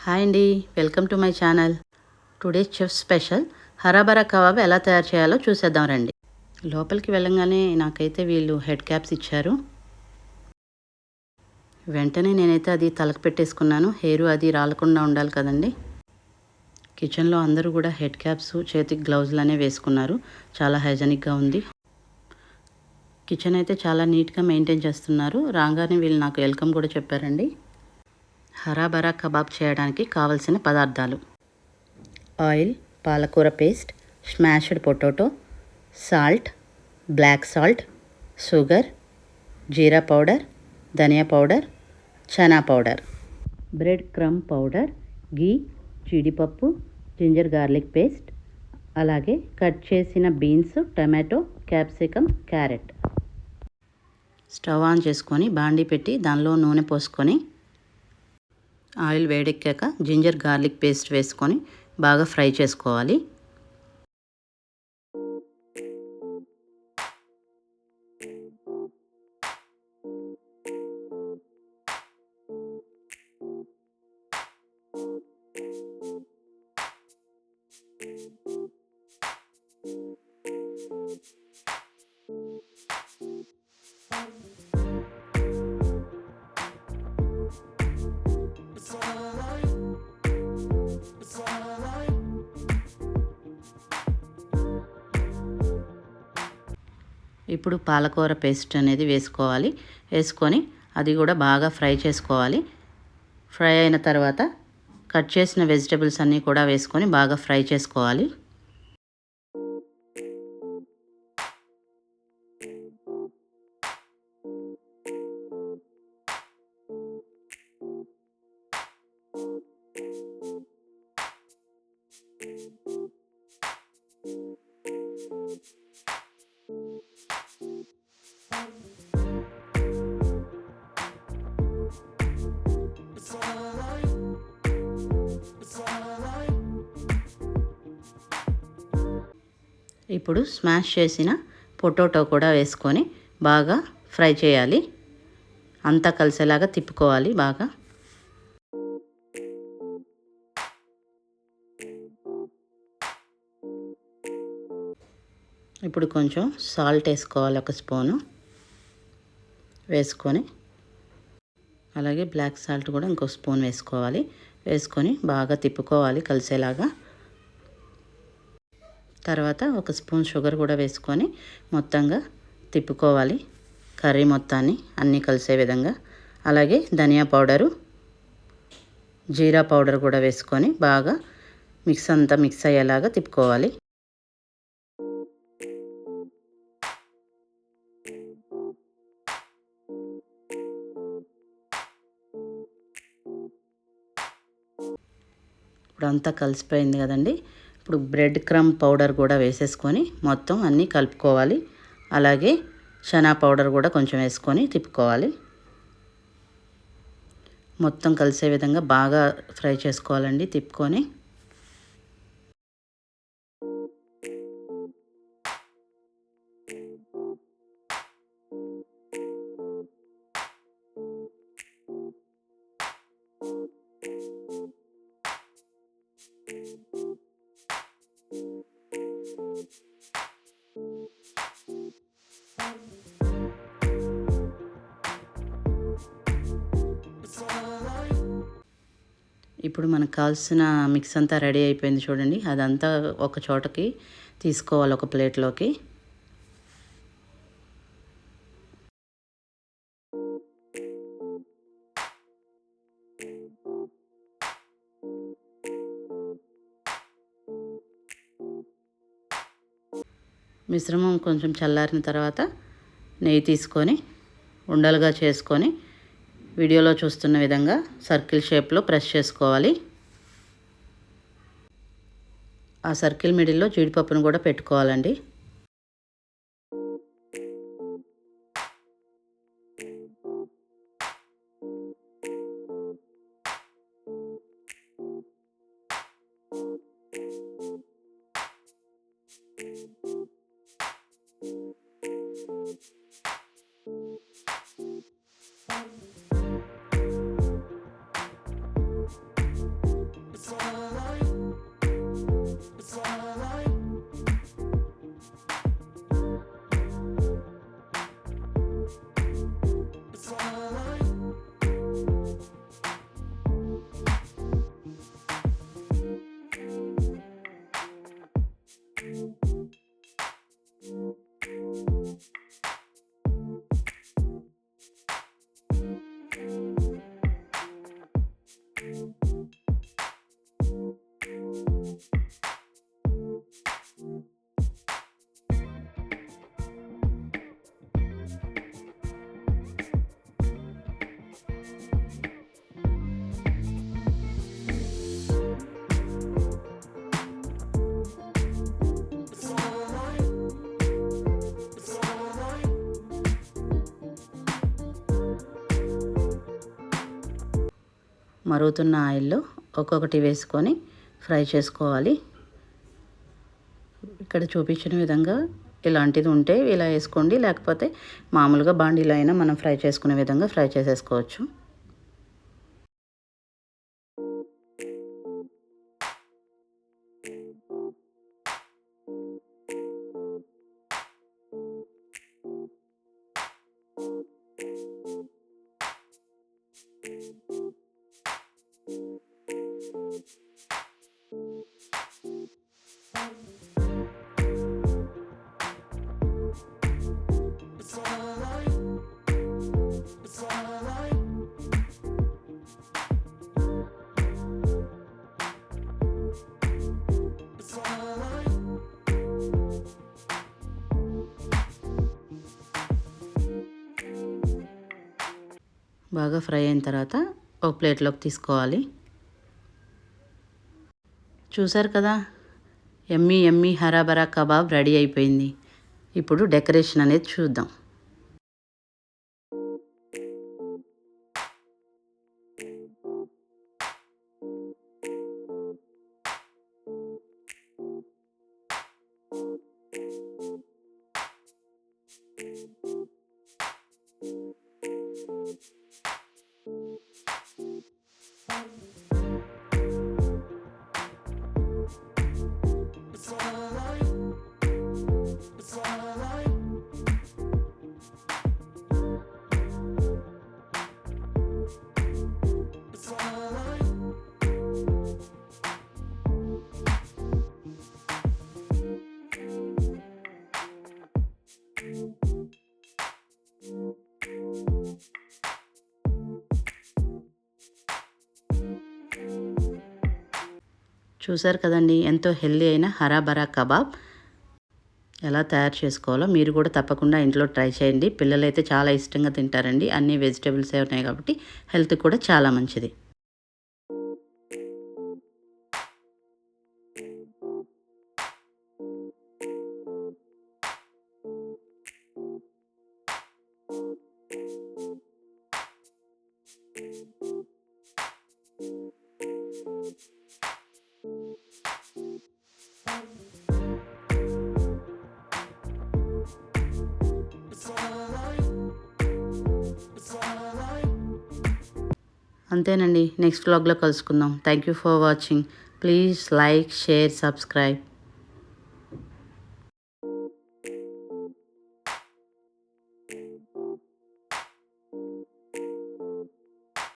Hi అండి, welcome to my channel. Today chef special హరాబరా కబాబ్ ఎలా తయారు చేయాలో చూసేద్దాం రండి. లోపలికి వెళ్ళంగానే నాకైతే వీళ్ళు హెడ్ క్యాప్స్ ఇచ్చారు. వెంటనే నేనైతే అది తలకు పెట్టేసుకున్నాను. హెయిర్ అది రాలకుండా ఉండాలి కదండి. కిచెన్లో అందరూ కూడా హెడ్ క్యాప్స్, చేతికి గ్లౌజులు అనేవి వేసుకున్నారు. చాలా హైజెనిక్గా ఉంది. కిచెన్ అయితే చాలా నీట్గా మెయింటైన్ చేస్తున్నారు. రాగానే వీళ్ళు నాకు వెల్కమ్ కూడా చెప్పారండి. హరాబరా కబాబ్ చేయడానికి కావలసిన పదార్థాలు: ఆయిల్, పాలకూర paste, smashed potato, salt, black salt, sugar, jeera powder, dhaniya powder, chana powder, bread crumb powder, ghee, జీడిపప్పు, జింజర్ గార్లిక్ పేస్ట్, అలాగే కట్ చేసిన beans, tomato, capsicum, carrot. Stove on చేసుకొని బాండీ పెట్టి దానిలో నూనె పోసుకొని ఆయిల్ వేడెక్కాక జింజర్ గార్లిక్ పేస్ట్ వేసుకొని బాగా ఫ్రై చేసుకోవాలి. ఇప్పుడు పాలకూర పేస్ట్ అనేది వేసుకొని అది కూడా బాగా ఫ్రై చేసుకోవాలి. ఫ్రై అయిన తర్వాత కట్ చేసిన వెజిటబుల్స్ అన్నీ కూడా వేసుకొని బాగా ఫ్రై చేసుకోవాలి. ఇప్పుడు స్మాష్ చేసిన పొటాటో కూడా వేసుకొని బాగా ఫ్రై చేయాలి. అంతా కలిసేలాగా తిప్పుకోవాలి బాగా. ఇప్పుడు కొంచెం సాల్ట్ వేసుకోవాలి, ఒక స్పూను వేసుకొని, అలాగే బ్లాక్ సాల్ట్ కూడా ఇంకో స్పూన్ వేసుకొని బాగా తిప్పుకోవాలి కలిసేలాగా. తర్వాత ఒక స్పూన్ షుగర్ కూడా వేసుకొని మొత్తంగా తిప్పుకోవాలి కర్రీ మొత్తాన్ని అన్నీ కలిసే విధంగా. అలాగే ధనియా పౌడరు, జీరా పౌడర్ కూడా వేసుకొని బాగా మిక్స్ అయ్యేలాగా తిప్పుకోవాలి. ఇప్పుడు అంతా కలిసిపోయింది కదండి. ఇప్పుడు బ్రెడ్ క్రమ్ పౌడర్ కూడా వేసేసుకొని మొత్తం అన్నీ కలుపుకోవాలి. అలాగే చనా పౌడర్ కూడా కొంచెం వేసుకొని తిప్పుకోవాలి. మొత్తం కలిసే విధంగా బాగా ఫ్రై చేసుకోవాలండి తిప్పుకొని. ఇప్పుడు మనకు కావాల్సిన మిక్స్ అంతా రెడీ అయిపోయింది చూడండి. అదంతా ఒక చోటకి తీసుకోవాలి, ఒక ప్లేట్లోకి. మిశ్రమం కొంచెం చల్లారిన తర్వాత నెయ్యి తీసుకొని ఉండలుగా చేసుకొని వీడియోలో చూస్తున్న విధంగా సర్కిల్ షేప్లో ప్రెస్ చేసుకోవాలి. ఆ సర్కిల్ మిడిల్లో జీడిపప్పును కూడా పెట్టుకోవాలండి. మరుగుతున్న ఆయిల్లో ఒక్కొక్కటి వేసుకొని ఫ్రై చేసుకోవాలి. ఇక్కడ చూపించిన విధంగా ఇలాంటిది ఉంటే ఇలా వేసుకోండి, లేకపోతే మామూలుగా బాండీలో అయినా మనం ఫ్రై చేసుకునే విధంగా ఫ్రై చేసేసుకోవచ్చు. బాగా ఫ్రై అయిన తర్వాత ఒక ప్లేట్లోకి తీసుకోవాలి. చూసారు కదా, Emmy Emmy hara bhara kebab ready అయిపోయింది. ఇప్పుడు డెకరేషన్ అనేది చూద్దాం. చూసారు కదండి, ఎంతో హెల్దీ అయిన హరాబరా కబాబ్ ఎలా తయారు చేసుకోవాలో మీరు కూడా తప్పకుండా ఇంట్లో ట్రై చేయండి. పిల్లలైతే చాలా ఇష్టంగా తింటారండి. అన్ని వెజిటేబుల్సే ఉన్నాయి కాబట్టి హెల్త్ కూడా చాలా మంచిది. అంతేనండి, నెక్స్ట్ వ్లాగ్లో కలుసుకుందాం. Thank you for watching. Please like, share, subscribe.